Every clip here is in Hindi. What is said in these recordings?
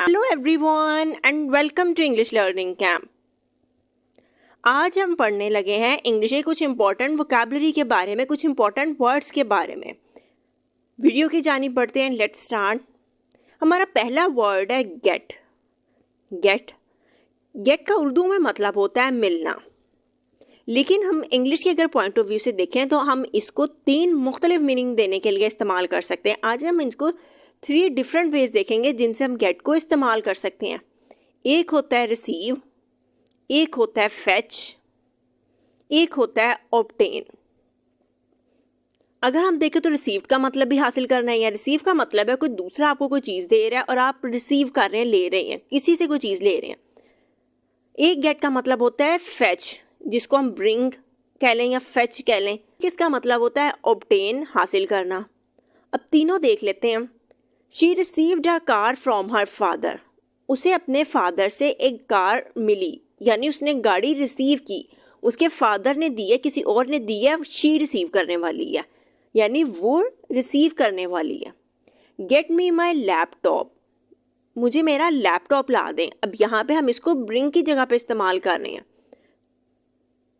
Hello everyone and welcome to English learning camp. आज हम पढ़ने लगे हैं इंग्लिश के कुछ इंपॉर्टेंट वोकैबुलरी के बारे में, कुछ इंपॉर्टेंट वर्ड्स के बारे में। वीडियो की जानी पढ़ते हैं। Let's start. हमारा पहला वर्ड है गेट। गेट गेट का उर्दू में मतलब होता है मिलना, लेकिन हम इंग्लिश के अगर पॉइंट ऑफ व्यू से देखें तो हम इसको 3 मुख्तलिफ मीनिंग देने के लिए इस्तेमाल कर सकते हैं। आज हम इसको 3 डिफरेंट वेज देखेंगे जिनसे हम गेट को इस्तेमाल कर सकते हैं। एक होता है रिसीव, एक होता है फेच, एक होता है ऑब्टेन। अगर हम देखें तो रिसीव का मतलब भी हासिल करना है, या रिसीव का मतलब है कोई दूसरा आपको कोई चीज़ दे रहा है और आप रिसीव कर रहे हैं, ले रहे हैं, किसी से कोई चीज़ ले रहे हैं। एक गेट का मतलब होता है फेच, जिसको हम ब्रिंग कह लें या फेच कह लें। किसका मतलब होता है ऑब्टेन, हासिल करना। अब तीनों देख लेते हैं। She received a car from her father. उसे अपने फादर से एक कार मिली, यानी उसने गाड़ी रिसीव की। उसके फादर ने दी है, किसी और ने दी है, शी रिसीव करने वाली है, यानी वो रिसीव करने वाली है। गेट मी माई लैपटॉप, मुझे मेरा लैपटॉप ला दें। अब यहाँ पे हम इसको ब्रिंग की जगह पे इस्तेमाल कर रहे हैं।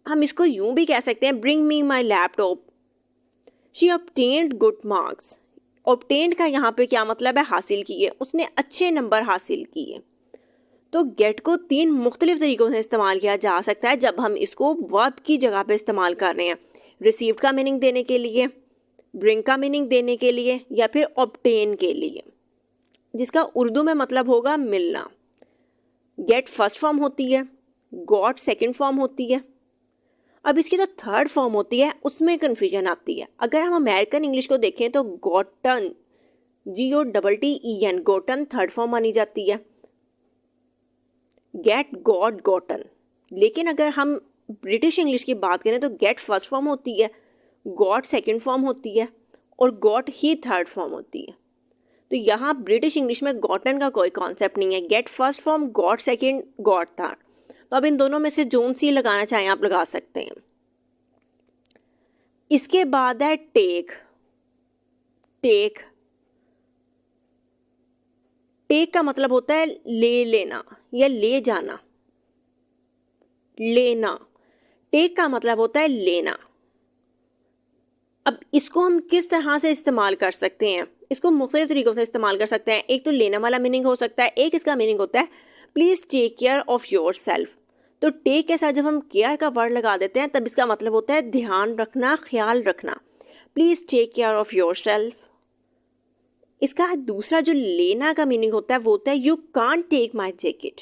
हम इसको यूं भी कह सकते हैं, bring me my laptop. She obtained good marks. Obtained का यहाँ पे क्या मतलब है, हासिल किए, उसने अच्छे नंबर हासिल किए। तो गेट को 3 मुख्तलिफ तरीक़ों से इस्तेमाल किया जा सकता है जब हम इसको वर्ब की जगह पे इस्तेमाल कर रहे हैं। रिसीव्ड का मीनिंग देने के लिए, ब्रिंग का मीनिंग देने के लिए, या फिर ऑब्टेन के लिए, जिसका उर्दू में मतलब होगा मिलना। गेट फर्स्ट फॉर्म होती है, गॉट सेकंड फॉर्म होती है। अब इसकी जो थर्ड फॉर्म होती है उसमें कन्फ्यूजन आती है। अगर हम अमेरिकन इंग्लिश को देखें तो gotten, GOTTEN, gotten third form मानी जाती है। Get, got, gotten. लेकिन अगर हम ब्रिटिश इंग्लिश की बात करें तो गेट फर्स्ट फॉर्म होती है, गॉट सेकंड फॉर्म होती है, और गॉट ही थर्ड फॉर्म होती है। तो यहाँ ब्रिटिश इंग्लिश में गॉटन का कोई कॉन्सेप्ट नहीं है। Get first form, got second, got third. तो अब इन दोनों में से जोन सी लगाना चाहें आप लगा सकते हैं। इसके बाद है टेक। टेक टेक का मतलब होता है ले लेना या ले जाना। लेना, टेक का मतलब होता है लेना। अब इसको हम किस तरह से इस्तेमाल कर सकते हैं, इसको मुख्तलिफ तरीक़ों से इस्तेमाल कर सकते हैं। एक तो लेना वाला मीनिंग हो सकता है, एक इसका मीनिंग होता है please take care of yourself. तो टेक के साथ जब हम केयर का वर्ड लगा देते हैं तब इसका मतलब होता है ध्यान रखना, ख्याल रखना। Please take care of yourself. इसका दूसरा जो लेना का मीनिंग होता है वो होता है you can't take my jacket.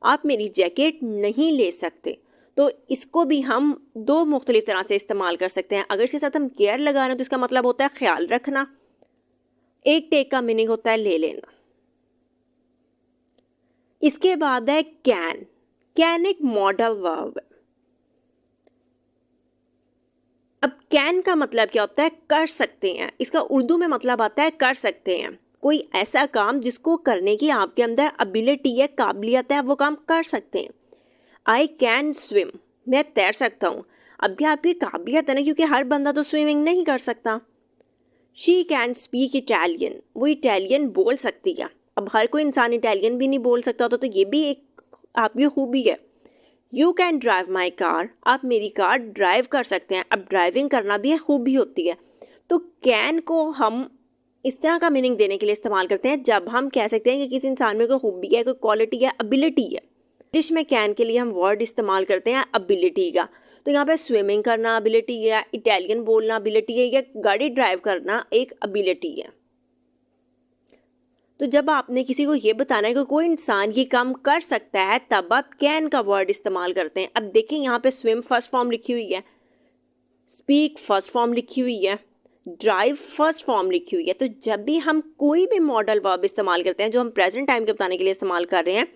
आप मेरी जैकेट नहीं ले सकते। तो इसको भी हम 2 मुख्तलिफ तरह से इस्तेमाल कर सकते हैं। अगर इसके साथ हम केयर लगा रहे हैं तो इसका मतलब होता है ख्याल रखना। एक टेक का मीनिंग होता है ले लेना। इसके बाद है कैन। कैन एक मॉडल वर्ब है। अब कैन का मतलब क्या होता है, कर सकते हैं। इसका उर्दू में मतलब आता है कर सकते हैं। कोई ऐसा काम जिसको करने की आपके अंदर एबिलिटी है, काबिलियत है, वो काम कर सकते हैं। आई कैन स्विम, मैं तैर सकता हूँ। अब भी आपकी काबिलियत है ना, क्योंकि हर बंदा तो स्विमिंग नहीं कर सकता। शी कैन स्पीक इटालियन, वो इटालियन बोल सकती है। अब हर कोई इंसान इटालियन भी नहीं बोल सकता होता, तो ये भी एक आपकी खूबी है। You can drive my car, आप मेरी कार ड्राइव कर सकते हैं। अब ड्राइविंग करना भी एक खूबी होती है। तो कैन को हम इस तरह का मीनिंग देने के लिए इस्तेमाल करते हैं जब हम कह सकते हैं कि किसी इंसान में कोई खूबी है, कोई क्वालिटी है, एबिलिटी है। इंग्लिश में कैन के लिए हम वर्ड इस्तेमाल करते हैं एबिलिटी का। तो यहाँ पे स्विमिंग करना एबिलिटी है, इटालियन बोलना एबिलिटी है, या गाड़ी ड्राइव करना एक एबिलिटी है। तो जब आपने किसी को ये बताना है कि कोई इंसान ये काम कर सकता है तब आप कैन का वर्ड इस्तेमाल करते हैं। अब देखिए यहाँ पे स्विम फर्स्ट फॉर्म लिखी हुई है, स्पीक फर्स्ट फॉर्म लिखी हुई है, ड्राइव फर्स्ट फॉर्म लिखी हुई है। तो जब भी हम कोई भी मॉडल वर्ब इस्तेमाल करते हैं जो हम प्रेजेंट टाइम के बताने के लिए इस्तेमाल कर रहे हैं,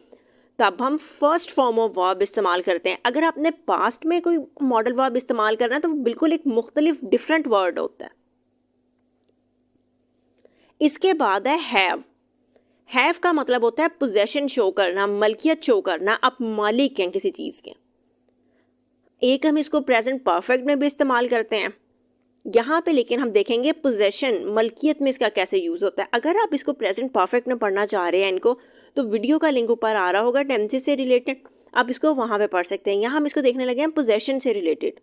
तब हम फर्स्ट फॉर्म ऑफ वर्ब इस्तेमाल करते हैं। अगर आपने पास्ट में कोई मॉडल वर्ब इस्तेमाल करना है तो बिल्कुल एक मुख्तलिफ डिफरेंट वर्ड होता है। इसके बाद है हैव। हैव का मतलब होता है पोजेशन शो करना, मलकियत शो करना, आप मालिक हैं किसी चीज़ के। एक हम इसको प्रेजेंट परफेक्ट में भी इस्तेमाल करते हैं यहाँ पे, लेकिन हम देखेंगे पोजेशन, मलकियत में इसका कैसे यूज़ होता है। अगर आप इसको प्रेजेंट परफेक्ट में पढ़ना चाह रहे हैं इनको, तो वीडियो का लिंक ऊपर आ रहा होगा टेनेंसी से रिलेटेड, आप इसको वहाँ पे पढ़ सकते हैं। यहाँ हम इसको देखने लगे हैं पोजेशन से related.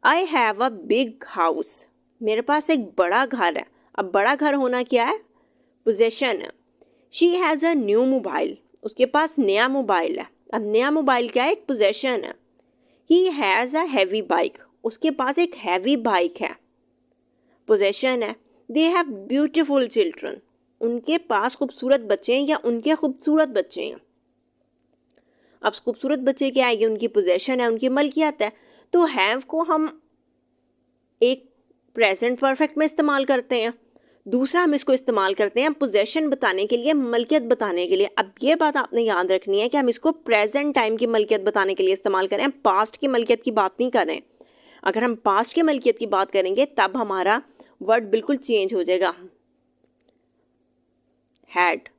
I have a big house, मेरे पास एक बड़ा घर है। अब बड़ा घर होना क्या है? पोजेशन है। She has a new mobile, उसके पास नया मोबाइल है। अब नया मोबाइल क्या है? एक पोजेशन है। He has a heavy bike, उसके पास एक हैवी बाइक है, पोजेशन है। दे हैव ब्यूटिफुल चिल्ड्रन, उनके पास खूबसूरत बच्चे हैं या उनके खूबसूरत बच्चे हैं। अब खूबसूरत बच्चे क्या है? ये उनकी पोजेशन है, उनकी मलकियत है। तो हैव को हम एक प्रेजेंट परफेक्ट में इस्तेमाल करते हैं, दूसरा हम इसको इस्तेमाल करते हैं पोजेशन बताने के लिए, मलकियत बताने के लिए। अब ये बात आपने याद रखनी है कि हम इसको प्रेजेंट टाइम की मलकियत बताने के लिए इस्तेमाल करें, पास्ट की मलकियत की बात नहीं करें। अगर हम पास्ट की मलकियत की बात करेंगे तब हमारा वर्ड बिल्कुल चेंज हो जाएगा। हैड,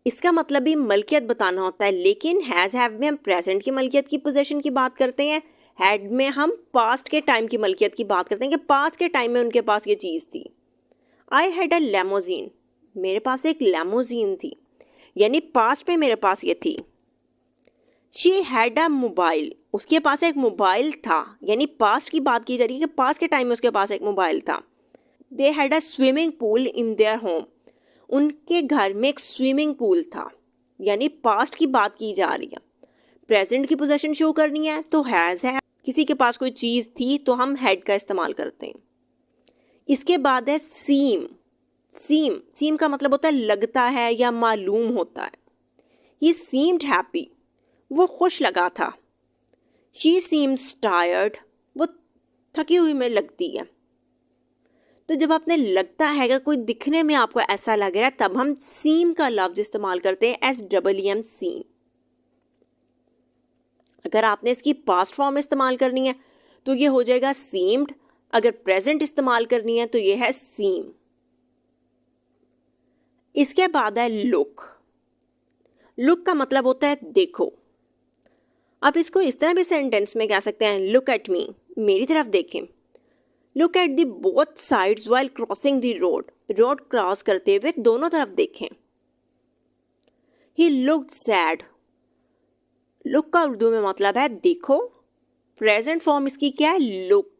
इसका मतलब भी मलकियत बताना होता है, लेकिन हैज़ हैव में हम प्रेजेंट की मलकियत की पोजेशन की बात करते हैं, हैड में हम पास्ट के टाइम की मलकियत की बात करते हैं कि पास्ट के टाइम में उनके पास ये चीज़ थी। आई हैड अ लेमोजीन, मेरे पास एक लेमोजीन थी, यानी पास्ट में मेरे पास ये थी। शी हैड अ मोबाइल, उसके पास एक मोबाइल था, यानी पास्ट की बात की जा रही है कि पास्ट के टाइम में उसके पास एक मोबाइल था। They had a swimming pool in their home, उनके घर में एक स्विमिंग पूल था, यानी पास्ट की बात की जा रही है। प्रेजेंट की पोजीशन शो करनी है तो हैज़ है, किसी के पास कोई चीज़ थी तो हम हैड का इस्तेमाल करते हैं। इसके बाद है सीम। सीम, सीम का मतलब होता है लगता है या मालूम होता है। ही सीम्ड हैप्पी, वो खुश लगा था। शी सीम्स टायर्ड, वो थकी हुई में लगती है। तो जब आपने लगता है कि कोई दिखने में आपको ऐसा लग रहा है तब हम सीम का लफ्ज इस्तेमाल करते हैं, SEEM, सीम। अगर आपने इसकी पास्ट फॉर्म इस्तेमाल करनी है तो ये हो जाएगा सीम्ड, अगर प्रेजेंट इस्तेमाल करनी है तो ये है सीम। इसके बाद है लुक। लुक का मतलब होता है देखो। आप इसको इस तरह भी सेंटेंस में कह सकते हैं, लुक एट मी, मेरी तरफ देखें। Look at the both sides while crossing the road, road cross करते हुए दोनों तरफ देखें। ही लुक्ड सैड, लुक का उर्दू में मतलब है देखो। प्रेजेंट फॉर्म इसकी क्या है? लुक।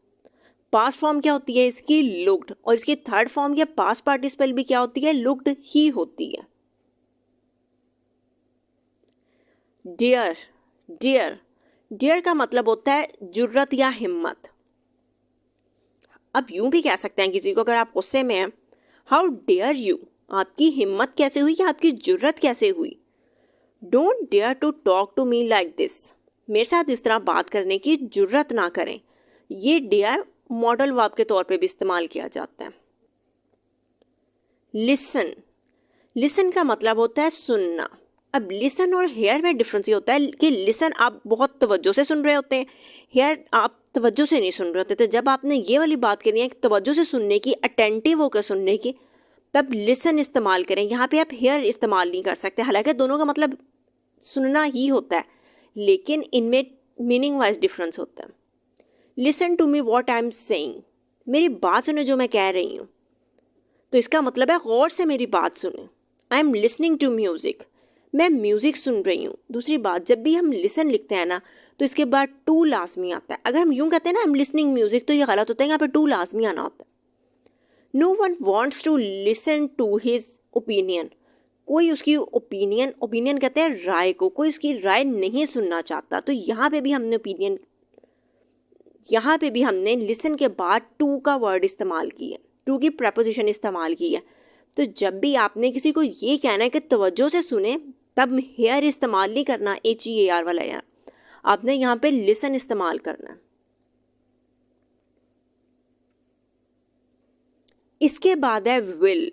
पास्ट फॉर्म क्या होती है इसकी? लुक्ड। और इसकी थर्ड फॉर्म या पास्ट पार्टिसिपल भी क्या होती है? लुक्ड ही होती है। डियर, डियर, डियर का मतलब होता है जुर्रत या हिम्मत। अब यूं भी कह सकते हैं किसी को, अगर आप गुस्से में हैं, हाउ डेयर यू, आपकी हिम्मत कैसे हुई या आपकी जुर्रत कैसे हुई। Don't dare to talk to me like this, मेरे साथ इस तरह बात करने की जुर्रत ना करें। ये डेयर मॉडल वर्ब के तौर पे भी इस्तेमाल किया जाता है। लिसन, लिसन का मतलब होता है सुनना। अब लिसन और हेयर में डिफरेंस ये होता है कि लिसन आप बहुत तवज्जो से सुन रहे होते हैं, हेयर आप तवज्जो से नहीं सुन रहे होते। तो जब आपने ये वाली बात करनी है तवज्जो से सुनने की, अटेंटिव होकर सुनने की, तब लिसन इस्तेमाल करें। यहाँ पे आप हेयर इस्तेमाल नहीं कर सकते, हालांकि दोनों का मतलब सुनना ही होता है, लेकिन इनमें मीनिंग वाइज डिफरेंस होता है। Listen to me what I am saying, मेरी बात सुने जो मैं कह रही हूँ। तो इसका मतलब है गौर से मेरी बात सुने। I am listening to music, मैं म्यूजिक सुन रही हूँ। दूसरी बात, जब भी हम लिसन लिखते हैं ना तो इसके बाद टू लाजमी आता है। अगर हम यूं कहते हैं ना आई एम लिसनिंग म्यूजिक तो ये गलत होता है, यहाँ पे टू लाजमी आना होता है। No one wants to listen to his opinion, कोई उसकी ओपिनियन, ओपिनियन कहते हैं राय को, कोई उसकी राय नहीं सुनना चाहता। तो यहाँ पे भी हमने ओपिनियन, यहाँ पे भी हमने लिसन के बाद टू का वर्ड इस्तेमाल किया, टू की प्रपोजिशन इस्तेमाल की है। तो जब भी आपने किसी को ये कहना है कि तवज्जो से सुने, तब हेयर इस्तेमाल नहीं करना, HEAR वाला यार, आपने यहाँ पे लिसन इस्तेमाल करना है। इसके बाद है विल।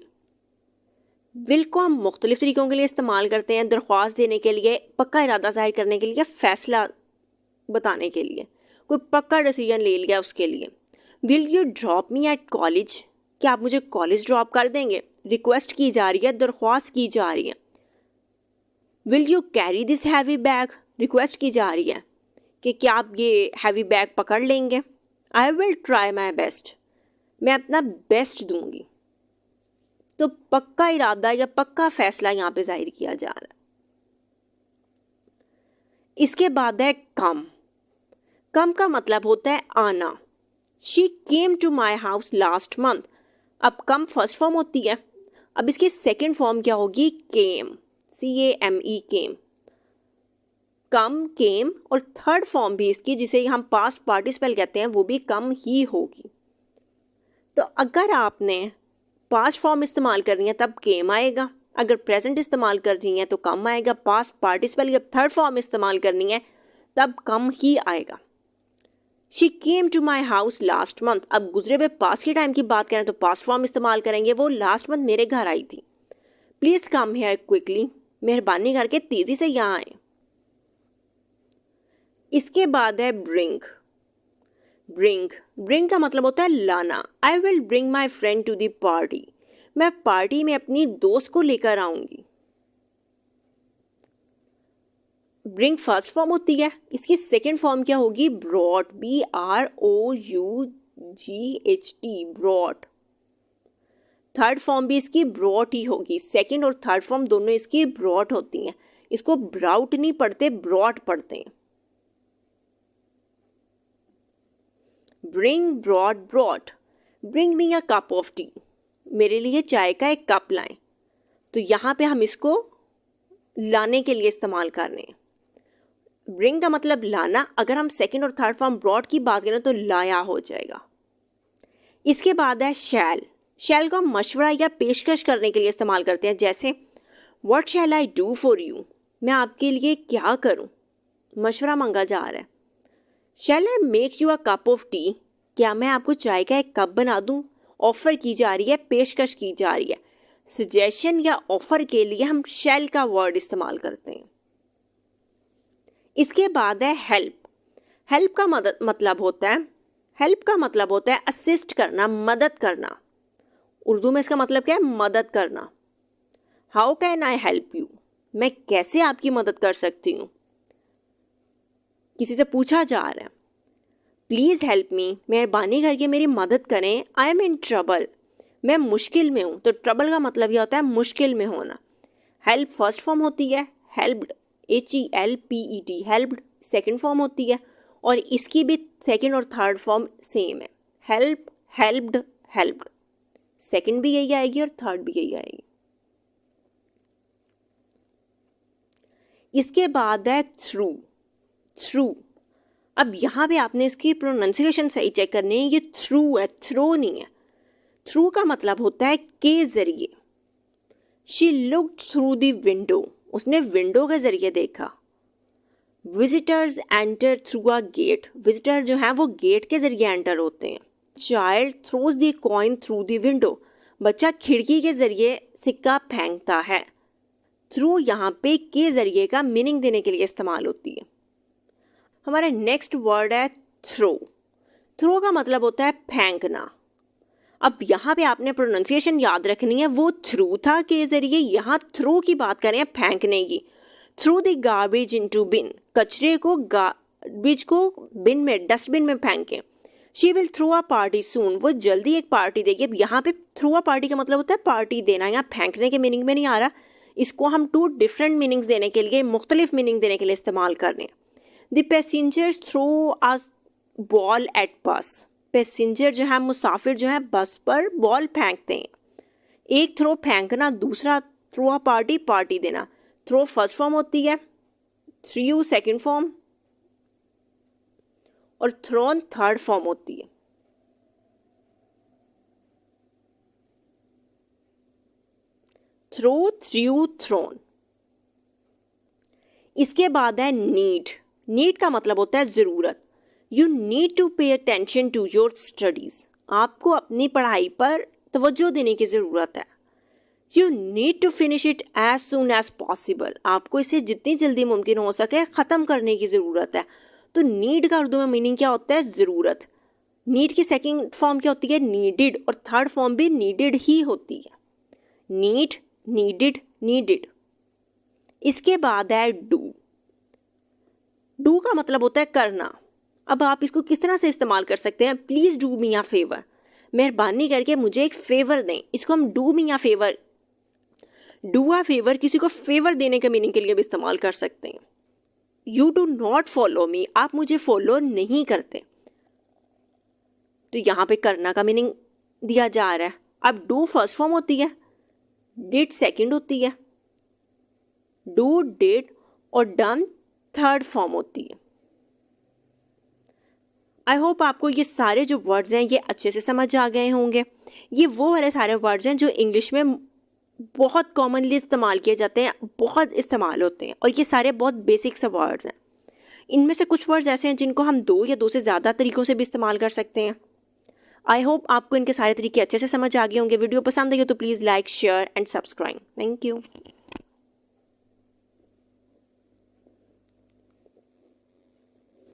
विल को हम मुख्तलिफ तरीकों के लिए इस्तेमाल करते हैं, दरख्वास्त देने के लिए, पक्का इरादा जाहिर करने के लिए, फैसला बताने के लिए, कोई पक्का डिसीजन ले लिया उसके लिए। Will you drop me at college, क्या आप मुझे कॉलेज ड्रॉप कर देंगे। रिक्वेस्ट की जा रही है, दरख्वास्त की जा रही है। Will you carry this heavy bag, request की जा रही है कि क्या आप ये हैवी बैग पकड़ लेंगे। I will try my best, मैं अपना बेस्ट दूंगी। तो पक्का इरादा या पक्का फैसला यहाँ पे जाहिर किया जा रहा है। इसके बाद है कम। कम का मतलब होता है आना। She came to my house last month. अब कम फर्स्ट फॉर्म होती है, अब इसकी सेकेंड फॉर्म क्या होगी? केम, CAME, केम। कम, केम, और थर्ड फॉर्म भी इसकी, जिसे हम पास्ट पार्टिसिपल कहते हैं, वो भी कम ही होगी। तो अगर आपने पास्ट फॉर्म इस्तेमाल कर रही है तब केम आएगा, अगर प्रेजेंट इस्तेमाल कर रही है तो कम आएगा, पास्ट पार्टिसिपल या थर्ड फॉर्म इस्तेमाल करनी है तब कम ही आएगा। She came to my house last month. अब गुजरे हुए पास्ट के टाइम की बात करें तो पास्ट फॉर्म इस्तेमाल करेंगे, वो लास्ट मंथ मेरे घर आई थी। प्लीज कम हियर क्विकली, मेहरबानी करके तेजी से यहाँ आए। इसके बाद है ब्रिंग। ब्रिंग का मतलब होता है लाना। I will bring my friend to the party. मैं पार्टी में अपनी दोस्त को लेकर आऊंगी। ब्रिंग फर्स्ट फॉर्म होती है, इसकी सेकेंड फॉर्म क्या होगी? Brought, BROUGHT, brought. Third form भी इसकी ब्रॉट ही होगी। सेकेंड और थर्ड फॉर्म दोनों इसकी ब्रॉट होती हैं। इसको ब्राउट नहीं पढ़ते, ब्रॉट पढ़ते हैं। Bring, brought, brought. Bring me a cup of T. मेरे लिए चाय का एक कप लाएं। तो यहाँ पे हम इसको लाने के लिए इस्तेमाल कर रहे हैं। ब्रिंग का मतलब लाना, अगर हम सेकेंड और थर्ड फॉर्म ब्रॉट की बात करें तो लाया हो जाएगा। इसके बाद है शैल। शैल को हम मशवरा या पेशकश करने के लिए इस्तेमाल करते हैं, जैसे what shell I do for you, मैं आपके लिए क्या करूं, मशवरा मांगा जा रहा है। Shall I make you a cup of tea, क्या मैं आपको चाय का एक कप बना दूं, ऑफर की जा रही है, पेशकश की जा रही है। सजेशन या ऑफर के लिए हम शैल का वर्ड इस्तेमाल करते हैं। इसके बाद है हेल्प। हेल्प का मतलब होता है असिस्ट करना, मदद करना। उर्दू में इसका मतलब क्या है? मदद करना। How can I help you, मैं कैसे आपकी मदद कर सकती हूँ। किसी से पूछा जा रहा है, प्लीज़ हेल्प मी, मेहरबानी करके मेरी मदद करें। आई एम इन ट्रबल, मैं मुश्किल में हूँ। तो ट्रबल का मतलब यह होता है मुश्किल में होना। हेल्प फर्स्ट फॉर्म होती है, helped, HELPED, helped second form होती है, और इसकी भी सेकेंड और थर्ड फॉर्म सेम है। हेल्प, हेल्प्ड, हेल्प्ड, सेकेंड भी यही आएगी और थर्ड भी यही आएगी। इसके बाद है थ्रू। अब यहाँ पे आपने इसकी प्रोनाउंसिएशन सही चेक करनी है, ये थ्रू है, थ्रो नहीं है। थ्रू का मतलब होता है के जरिए। She looked through the window, उसने विंडो के जरिए देखा। Visitors enter through a gate, visitor जो है वो गेट के जरिए एंटर होते हैं। Child throws the coin through the window, बच्चा खिड़की के जरिए सिक्का फेंकता है। थ्रू यहाँ पे के जरिए का मीनिंग देने के लिए इस्तेमाल होती है। हमारा नेक्स्ट वर्ड है थ्रो का मतलब होता है फेंकना। अब यहाँ पे आपने प्रोनाउंसिएशन याद रखनी है, वो थ्रू था के जरिए, यहाँ थ्रो की बात करें फेंकने की। Through the garbage into bin, कचरे को गार्बेज को बिन में, डस्टबिन में फेंकें। She will throw a party soon, वो जल्दी एक पार्टी देगी। अब यहाँ पे थ्रू अ पार्टी का मतलब होता है पार्टी देना, यहाँ फेंकने के मीनिंग में नहीं आ रहा। इसको हम टू डिफरेंट मीनिंग्स देने के लिए, मुख्तलिफ मीनिंग देने के लिए इस्तेमाल कर रहे हैं। The passengers throw a ball at bus, passenger जो है, मुसाफिर जो है, बस पर बॉल फेंकते हैं। एक थ्रो फेंकना, दूसरा थ्रो अ पार्टी, पार्टी देना। थ्रो फर्स्ट फॉर्म होती है, थ्रू सेकंड फॉर्म, और थ्रोन थर्ड फॉर्म होती है। Throw, through, thrown. इसके बाद है नीड का मतलब होता है ज़रूरत। You need to pay attention to your studies, आपको अपनी पढ़ाई पर तवज्जो देने की ज़रूरत है। You need to finish it as soon as possible, आपको इसे जितनी जल्दी मुमकिन हो सके ख़त्म करने की ज़रूरत है। तो नीड का उर्दू में मीनिंग क्या होता है? ज़रूरत। नीड की सेकंड फॉर्म क्या होती है? नीडिड, और थर्ड फॉर्म भी नीडिड ही होती है। Need, needed, needed. इसके बाद है डू का मतलब होता है करना। अब आप इसको किस तरह से इस्तेमाल कर सकते हैं? Please do me a favour, मेहरबानी करके मुझे एक फेवर दें। इसको हम डू मी या फेवर, डू आ फेवर किसी को फेवर देने के मीनिंग के लिए भी इस्तेमाल कर सकते हैं। You do not follow me, आप मुझे फॉलो नहीं करते, तो यहाँ पे करना का मीनिंग दिया जा रहा है। अब डू फर्स्ट फॉर्म होती है, डिड सेकंड होती है, डू डिड और डन थर्ड फॉर्म होती है। आई होप आपको ये सारे जो वर्ड्स हैं ये अच्छे से समझ आ गए होंगे। ये वो वाले सारे वर्ड्स हैं जो इंग्लिश में बहुत कॉमनली इस्तेमाल किए जाते हैं, बहुत इस्तेमाल होते हैं, और ये सारे बहुत बेसिक से वर्ड्स हैं। इनमें से कुछ वर्ड्स ऐसे हैं जिनको हम 2 या 2 से ज़्यादा तरीक़ों से भी इस्तेमाल कर सकते हैं। आई होप आपको इनके सारे तरीके अच्छे से समझ आ गए होंगे। वीडियो पसंद आई हो तो please like, share and subscribe. Thank you.